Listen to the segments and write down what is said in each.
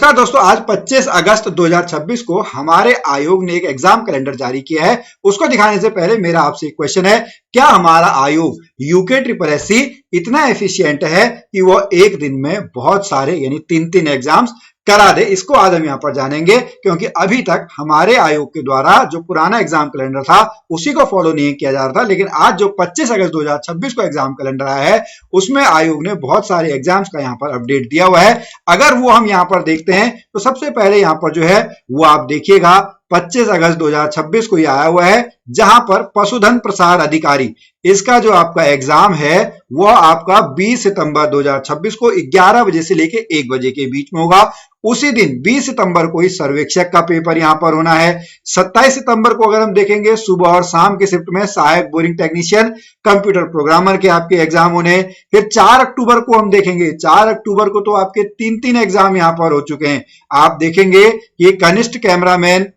नमस्कार दोस्तों, आज 25 अगस्त 2026 को हमारे आयोग ने एक एग्जाम कैलेंडर जारी किया है। उसको दिखाने से पहले मेरा आपसे एक क्वेश्चन है, क्या हमारा आयोग यूके ट्रिपल एससी इतना एफिशिएंट है कि वो एक दिन में बहुत सारे यानी तीन एग्जाम्स करा दे? इसको आज हम यहाँ पर जानेंगे, क्योंकि अभी तक हमारे आयोग के द्वारा जो पुराना एग्जाम कैलेंडर था उसी को फॉलो नहीं किया जा रहा था। लेकिन आज जो 25 अगस्त 2026 को एग्जाम कैलेंडर आया है उसमें आयोग ने बहुत सारे एग्जाम्स का यहाँ पर अपडेट दिया हुआ है। अगर वो हम यहाँ पर देखते हैं तो सबसे पहले यहाँ पर जो है वो आप देखिएगा 25 अगस्त 2026 को ये आया हुआ है, जहां पर पशुधन प्रसार अधिकारी इसका जो आपका एग्जाम है वो आपका 20 सितंबर 2026 को 11 बजे से लेके 1 बजे के बीच में होगा। उसी दिन 20 सितंबर को ही सर्वेक्षक का पेपर यहां पर होना है। 27 सितंबर को अगर हम देखेंगे सुबह और शाम के शिफ्ट में सहायक बोरिंग टेक्नीशियन, कंप्यूटर प्रोग्रामर के आपके एग्जाम होने। फिर 4 अक्टूबर को हम देखेंगे, 4 अक्टूबर को तो आपके तीन एग्जाम यहां पर हो चुके हैं। आप देखेंगे ये कनिष्ठ cameraman,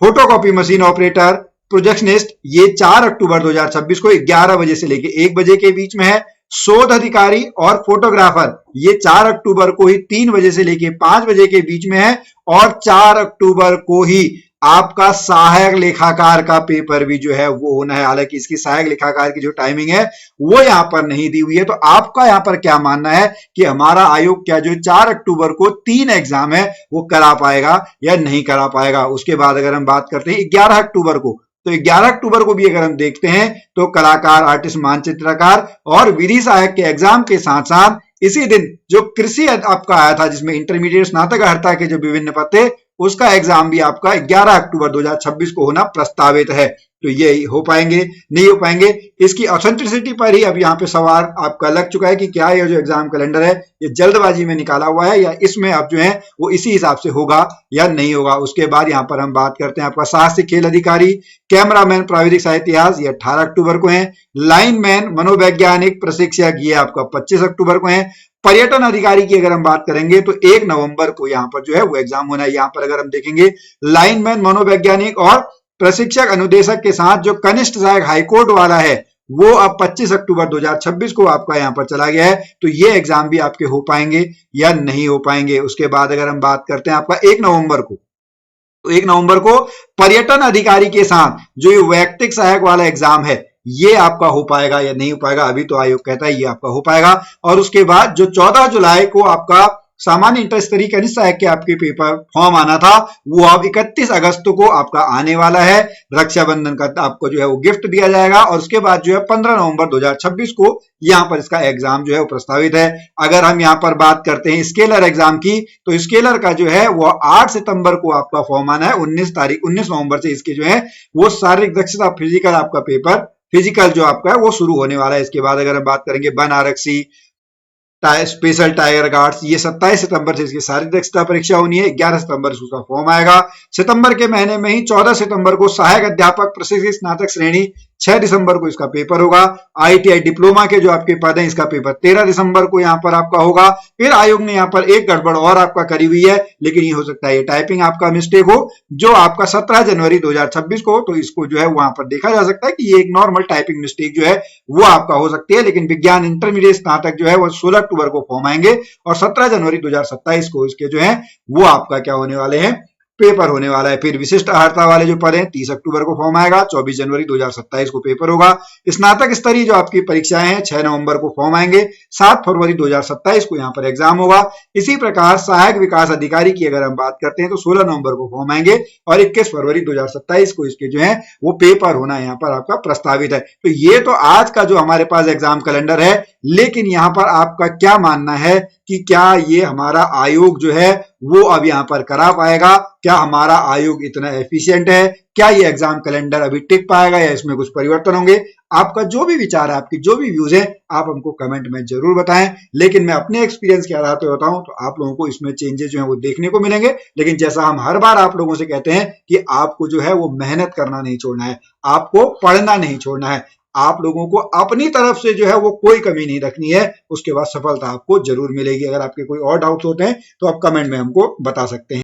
photocopy machine operator, projectionist, ये 4 अक्टूबर 2026 को 11 बजे से लेके 1 बजे के बीच में है। शोध अधिकारी और फोटोग्राफर ये 4 अक्टूबर को ही 3 बजे से लेके 5 बजे के बीच में है। और 4 अक्टूबर को ही आपका सहायक लेखाकार का पेपर भी जो है वो होना है। हालांकि इसकी सहायक लेखाकार की जो टाइमिंग है वो यहां पर नहीं दी हुई है। तो आपका यहां पर क्या मानना है कि हमारा आयोग क्या जो 4 अक्टूबर को 3 एग्जाम है वो करा पाएगा या नहीं करा पाएगा? उसके बाद अगर हम बात करते हैं 11 अक्टूबर को, तो 11 अक्टूबर को भी अगर हम देखते हैं तो कलाकार, आर्टिस्ट, मानचित्रकार और विधि सहायक के एग्जाम के साथ साथ इसी दिन जो कृषि आपका आया था जिसमें इंटरमीडिएट, स्नातक अर्हता के जो विभिन्न पद थे उसका एग्जाम भी आपका 11 अक्टूबर 2026 को होना प्रस्तावित है। तो ये हो पाएंगे, नहीं हो पाएंगे, इसकी ऑथेंटिसिटी पर ही अब यहाँ पे सवाल आपका लग चुका है कि क्या ये जो एग्जाम कैलेंडर है ये जल्दबाजी में निकाला हुआ है या इसमें अब जो है वो इसी हिसाब से होगा या नहीं होगा। उसके बाद यहाँ पर हम बात करते हैं आपका साहसिक खेल अधिकारी, कैमरामैन, प्राविधिक साहित्य इतिहास, ये 18 अक्टूबर को है। लाइनमैन, मनोवैज्ञानिक प्रशिक्षक, ये आपका 25 अक्टूबर को है। पर्यटन अधिकारी की अगर हम बात करेंगे तो 1 नवंबर को यहाँ पर जो है वो एग्जाम होना है। यहाँ पर अगर हम देखेंगे लाइनमैन, मनोवैज्ञानिक और प्रशिक्षक अनुदेशक के साथ जो कनिष्ठ सहायक हाईकोर्ट वाला है वो अब 25 अक्टूबर 2026 को आपका यहाँ पर चला गया है। तो ये एग्जाम भी आपके हो पाएंगे या नहीं हो पाएंगे। उसके बाद अगर हम बात करते हैं आपका 1 नवंबर को, तो 1 नवंबर को पर्यटन अधिकारी के साथ जो ये वैयक्तिक सहायक वाला एग्जाम है ये आपका हो पाएगा या नहीं हो पाएगा? अभी तो आयोग कहता है ये आपका हो पाएगा। और उसके बाद जो 14 जुलाई को आपका सामान्य इंटर स्तरीय कनिष्ठ सहायक के आपके पेपर फॉर्म आना था वो अब 31 अगस्त को आपका आने वाला है। रक्षाबंधन का आपको जो है वो गिफ्ट दिया जाएगा। और उसके बाद जो है 15 नवंबर 2026 को यहाँ पर इसका एग्जाम जो है वो प्रस्तावित है। अगर हम यहाँ पर बात करते हैं स्केलर एग्जाम की, तो स्केलर का जो है वो 8 सितंबर को आपका फॉर्म आना है। 19 नवंबर से इसके जो है वो शारीरिक दक्षता फिजिकल आपका पेपर, फिजिकल जो आपका है वो शुरू होने वाला है। इसके बाद अगर हम बात करेंगे वन आरक्षी, स्पेशल टाइगर गार्ड्स, ये 27 सितंबर से इसकी शारीरिक दक्षता परीक्षा होनी है। 11 सितंबर से उसका फॉर्म आएगा। सितंबर के महीने में ही 14 सितंबर को सहायक अध्यापक प्रशिक्षित स्नातक श्रेणी, 6 दिसंबर को इसका पेपर होगा। आईटीआई डिप्लोमा के जो आपके पद हैं इसका पेपर 13 दिसंबर को यहाँ पर आपका होगा। फिर आयोग ने यहाँ पर एक गड़बड़ और आपका करी हुई है, लेकिन ये हो सकता है ये टाइपिंग आपका मिस्टेक हो, जो आपका 17 जनवरी 2026 को, तो इसको जो है वहां पर देखा जा सकता है कि ये एक नॉर्मल टाइपिंग मिस्टेक जो है वो आपका हो सकती है। लेकिन विज्ञान इंटरमीडिएट स्नातक जो है वो 16 अक्टूबर को फॉर्म आएंगे और 17 जनवरी 2027 को इसके जो है वो आपका क्या होने वाले हैं, पेपर होने वाला है। फिर विशिष्ट अर्हता वाले जो पद हैं 30 अक्टूबर को फॉर्म आएगा, 24 जनवरी 2027 को पेपर होगा। स्नातक स्तरीय जो आपकी परीक्षाएं हैं 6 नवंबर को फॉर्म आएंगे, 7 फरवरी 2027 को यहाँ पर एग्जाम होगा। इसी प्रकार सहायक विकास अधिकारी की अगर हम बात करते हैं तो 16 नवंबर को फॉर्म आएंगे और 21 फरवरी 2027 को इसके जो है वो पेपर होना यहाँ पर आपका प्रस्तावित है। तो ये तो आज का जो हमारे पास एग्जाम कैलेंडर है, लेकिन यहाँ पर आपका क्या मानना है कि क्या ये हमारा आयोग जो है वो अब यहाँ पर करा पाएगा? क्या हमारा आयोग इतना एफिशिएंट है? क्या ये एग्जाम कैलेंडर अभी टिक पाएगा या इसमें कुछ परिवर्तन होंगे? आपका जो भी विचार है, आपकी जो भी व्यूज है, आप हमको कमेंट में जरूर बताएं। लेकिन मैं अपने एक्सपीरियंस के आधार पर बताऊं तो आप लोगों को इसमें चेंजेस जो है वो देखने को मिलेंगे। लेकिन जैसा हम हर बार आप लोगों से कहते हैं कि आपको जो है वो मेहनत करना नहीं छोड़ना है, आपको पढ़ना नहीं छोड़ना है, आप लोगों को अपनी तरफ से जो है वो कोई कमी नहीं रखनी है। उसके बाद सफलता आपको जरूर मिलेगी। अगर आपके कोई और डाउट्स होते हैं तो आप कमेंट में हमको बता सकते हैं।